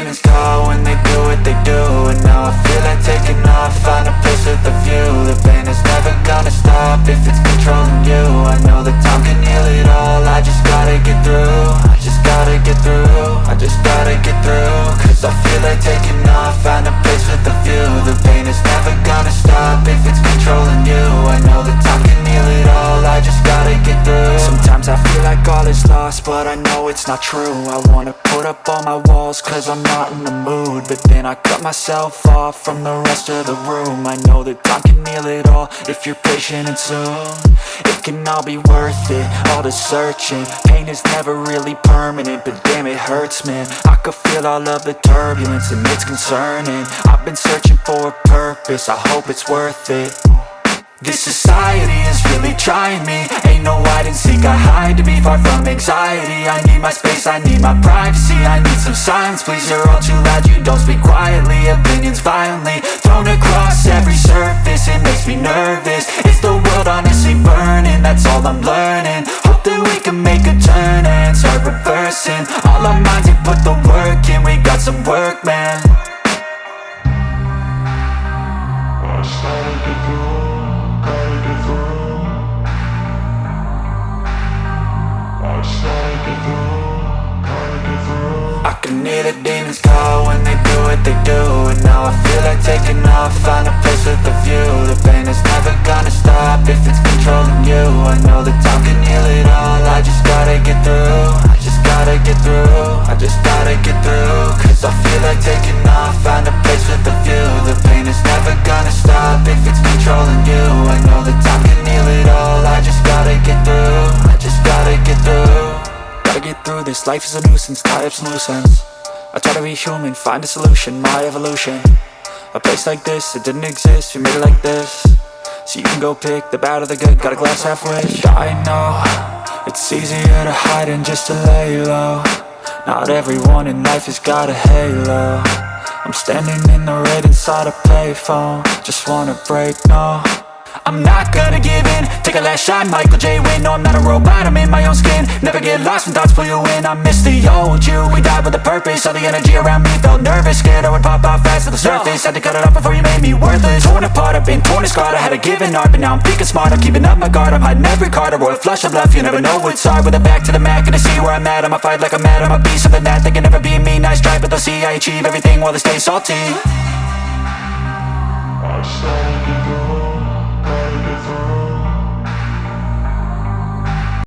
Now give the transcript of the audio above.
demons call when they do what they do. And now I feel like taking off, find a place with a view. The pain is never gonna stop if it's controlling you. I know that time can heal it all, I just gotta get through. I just gotta get through, I just gotta get through. Cause I feel like taking off, find a place with a view. The pain is never gonna stop if it's controlling you. I know that time can heal it all, I just gotta get through. Sometimes I feel like all is lost, but I know it's not true. I wanna put up all my walls cause I'm not in the mood, but then I cut myself off from the rest of the room. I know that time can heal it all if you're patient and soon. It can all be worth it, all the searching. Pain is never really permanent, but damn it hurts, man. I could feel all of the turbulence and it's concerning. I've been searching for a purpose, I hope it's worth it. This society is really trying me. Ain't no hide and seek, I hide to be far from anxiety. I need my space, I need my privacy. I need some silence, please, you're all too loud. You don't speak quietly, opinions violently thrown across every surface. It makes me nervous, it's the world honestly burning. That's all I'm learning, hope that we can make a turn and start reversing. All our minds, we put the work in, we got some work, man. I started to grow. I can hear the demons call when they do what they do. And now I feel like taking off, find a place with a view. The pain is never gonna stop if it's controlling you. I know that time can heal it all, I just gotta get through. I just gotta get through, I just gotta get through. Cause I feel like taking off, find a place with a view. The pain is never gonna stop if it's controlling you. I know that time can heal it all, I just gotta get through. I just gotta get through. Gotta get through this, life is a nuisance, tie up some loose ends. I try to be human, find a solution, my evolution. A place like this, it didn't exist, we made it like this. So you can go pick the bad or the good, got a glass halfway. I know, it's easier to hide than just to lay low. Not everyone in life has got a halo. I'm standing in the red inside a payphone, just wanna break, no. I'm not gonna give in, take a last shot, Michael J. Win. No, I'm not a robot, I'm in my own skin. Never get lost when thoughts pull you in. I miss the old you, we died with a purpose. All the energy around me felt nervous, scared I would pop off fast to the surface. Had to cut it off before you made me worthless. Torn apart, I've been torn and scarred. I had a given art, but now I'm thinking smart. I'm keeping up my guard, I'm hiding every card. A royal flush of love, you never know what's hard. With a back to the mat, gonna see where I'm at. I'ma fight like I'm mad, I'ma be something that they can never be me. Nice try, but they'll see I achieve everything while they stay salty.